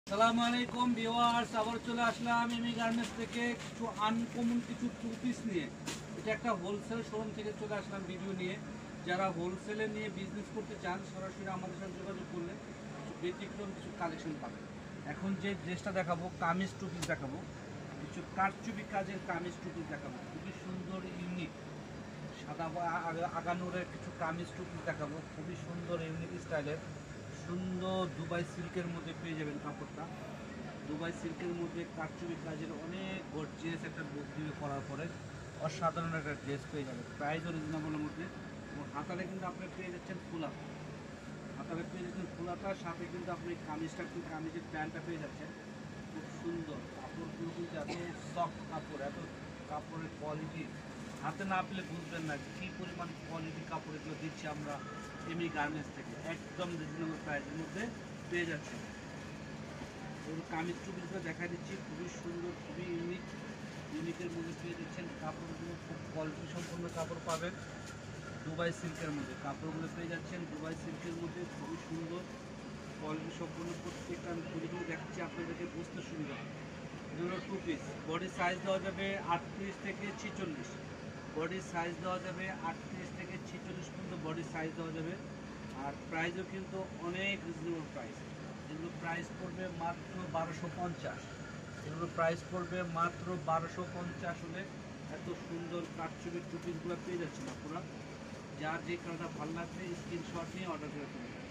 সালামু আলাইকুম ভিউয়ার্স, আবার চলে আসলাম এমি গার্মেন্টস থেকে কিছু আনকমন কিছু টু পিস নিয়ে। এটা একটা হোলসেল শোরুম থেকে চলে আসলাম ভিডিও নিয়ে। যারা হোলসেলে নিয়ে বিজনেস করতে চান সরাসরি আমাদের সাথে যোগাযোগ করলে কিছু ব্যতিক্রম কিছু কালেকশন পাবেন। এখন যে ড্রেসটা দেখাবো কামিজ টু পিস দেখাবো, কিছু কারচুপি কাজের কামিজ টু পিস দেখাবো, খুবই সুন্দর ইউনিক সাদা আগানোরের কিছু কামিজ টু পিস দেখাবো, খুবই সুন্দর ইউনিক স্টাইলের সুন্দর দুবাই সিল্কের মধ্যে পেয়ে যাবেন কাপড়টা। দুবাই সিল্কের মধ্যে কারচুপি কাজের অনেক গর্জিয়াস একটা লুক দিয়ে করার পরে অসাধারণ একটা ড্রেস পেয়ে যাবেন, প্রাইসও রিজনেবলের মধ্যে। এবং হাতালে কিন্তু আপনি পেয়ে যাচ্ছেন ফুলাতা, হাতালে পেয়ে যাচ্ছেন ফুলাতার সাথে কিন্তু আপনি কামিজটা কামিজের প্যান্টটা পেয়ে যাচ্ছেন। খুব সুন্দর কাপড়গুলো কিন্তু এত সফট কাপড়, এত কাপড়ের কোয়ালিটি হাতে না পেলে বুঝবেন না কী পরিমাণ কোয়ালিটি কাপড় এগুলো দিচ্ছি আমরা এমি গার্মেন্টস থেকে, একদম রিজনেবল প্রাইসের মধ্যে পেয়ে যাচ্ছে। এবং কামিজ টুপিসগুলো দেখা দিচ্ছি, খুবই সুন্দর, খুবই ইউনিকের মধ্যে পেয়ে যাচ্ছেন। কাপড়গুলো খুব কোয়ালিটি সম্পন্ন কাপড় পাবেন দুবাই সিল্কের মধ্যে, কাপড়গুলো পেয়ে যাচ্ছেন দুবাই সিল্কের মধ্যে, খুবই সুন্দর কোয়ালিটি সম্পন্ন। প্রত্যেকটা আমি খুলে দেখাচ্ছি আপনাদেরকে বুঝতে সুবিধা হয়। এগুলো টু পিস, বডি সাইজ দেওয়া যাবে 38 থেকে 46, বডির সাইজ দেওয়া যাবে 38 থেকে 46 পর্যন্ত বডির সাইজ দেওয়া যাবে। আর প্রাইসও কিন্তু অনেক রিজনেবল প্রাইস। এগুলো প্রাইস পড়বে মাত্র 1250, এগুলো প্রাইস পড়বে মাত্র 1250 হলে এত সুন্দর কারচুপির টু পিসগুলো পেয়ে যাচ্ছেন আপনারা। যার যে কালারটা ভালো লাগবে স্ক্রিনশট নিয়ে অর্ডার করে ফেলবেন।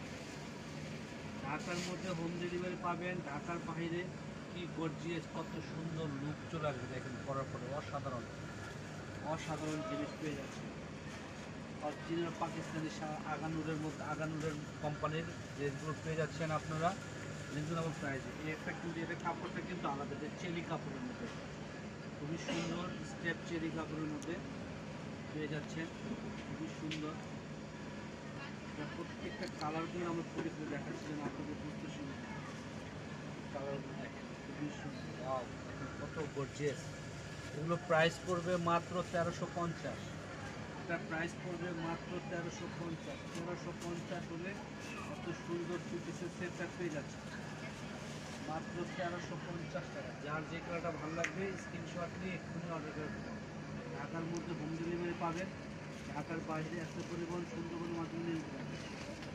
ঢাকার মধ্যে হোম ডেলিভারি পাবেন, ঢাকার বাইরে কি গর্জিয়াস কত সুন্দর লুক চলে আসবে দেখেন পরার পরে, অসাধারণ অসাধারণ জিনিস পেয়ে যাচ্ছে। অরিজিনাল পাকিস্তানি আগানুরের মধ্যে আগানুরের কোম্পানির ড্রেসগুলো পেয়ে যাচ্ছেন আপনারা রিজনেবল প্রাইসে। একটা কিন্তু এটা কাপড়টা কিন্তু আলাদা, যে চেলি কাপড়ের মধ্যে খুবই সুন্দর স্টেপ চেরি কাপড়ের মধ্যে পেয়ে যাচ্ছেন, খুবই সুন্দর। প্রত্যেকটা কালারগুলো আমরা খুলে খুলে দেখাচ্ছিলেন আপনাদের বুঝতে সুন্দর কালারগুলো দেখেন, খুবই সুন্দর, কত গর্জিয়াস। এগুলো প্রাইস পড়বে মাত্র 1350, এটার প্রাইস পড়বে মাত্র 1350। 1350 হলে এত সুন্দর টু পিসের সেটটা পেয়ে যাচ্ছে মাত্র 1350 টাকা। যার যে কালারটা ভালো লাগবে স্ক্রিনশট নিয়ে এক্ষুনি অর্ডার করে দেবেন। ঢাকার মধ্যে হোম ডেলিভারি পাবেন, ঢাকার বাইরে একটা পরিবহন সুন্দরবনের মাধ্যমে নিতে পারবেন।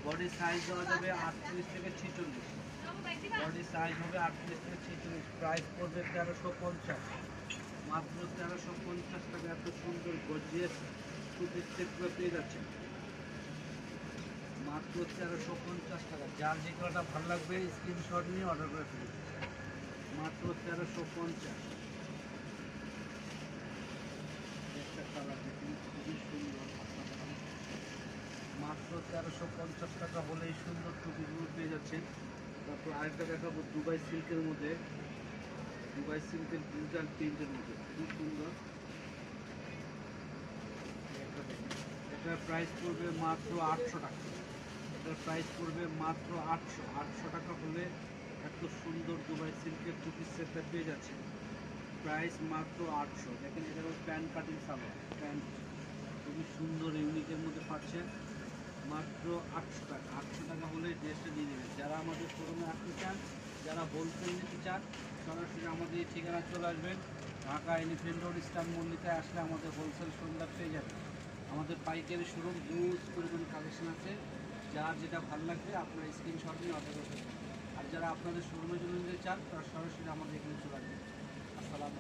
বডির সাইজ দেওয়া যাবে 38 থেকে 46, বডির সাইজ হবে 38 থেকে 46, প্রাইস পড়বে 1350, মাত্র 1350 টাকা। এত সুন্দর গর্জিয়াস টু পিস সেটগুলো পেয়ে যাচ্ছেন মাত্র 1350 টাকা। যার যে কালারটা ভালো লাগবে স্ক্রিনশট নিয়ে অর্ডার করে ফেলুন, মাত্র 1350। একটা কালার দেখুন খুবই সুন্দর, মাত্র 1350 টাকা হলে এই সুন্দর টুপিগুলো পেয়ে যাচ্ছেন। তারপর আরেকটা দেখাবো দুবাই সিল্কের মধ্যে, দুবাই সিল্কের ডিজিটাল প্রিন্টের মধ্যে খুব সুন্দর। এটার প্রাইস পড়বে মাত্র 800 টাকা, এটার প্রাইস পড়বে মাত্র 800 টাকা হলে এত সুন্দর দুবাই সিল্কের টু পিস সেটটা পেয়ে যাচ্ছে, প্রাইস মাত্র 800। দেখেন এটা হলো প্যান্ট কাটিং সালোয়ার, প্যান্ট খুবই সুন্দর ইউনিকের মধ্যে পাচ্ছেন মাত্র 800 টাকা। 800 টাকা হলে ড্রেসটা দিয়ে দেবেন। যারা আমাদের শোরুমে আসতে চান, যারা হোলসেল নিতে চান, সরাসরি আমাদের এই ঠিকানা চলে আসবেন। ঢাকা এলিফ্যান্ট রোড ইস্টার্ন মল্লিকায় আসলে আমাদের হোলসেল শোরুমটা পেয়ে যাবেন। আমাদের পাইকারি শোরুম হিউজ পরিমাণ কালেকশন আছে, যার যেটা ভালো লাগবে আপনার স্ক্রিনশট নিয়ে অর্ডার করতে পারেন। আর যারা আপনাদের শোরুমের জন্য নিতে চান তারা সরাসরি আমাদের এখানে চলে আসবেন।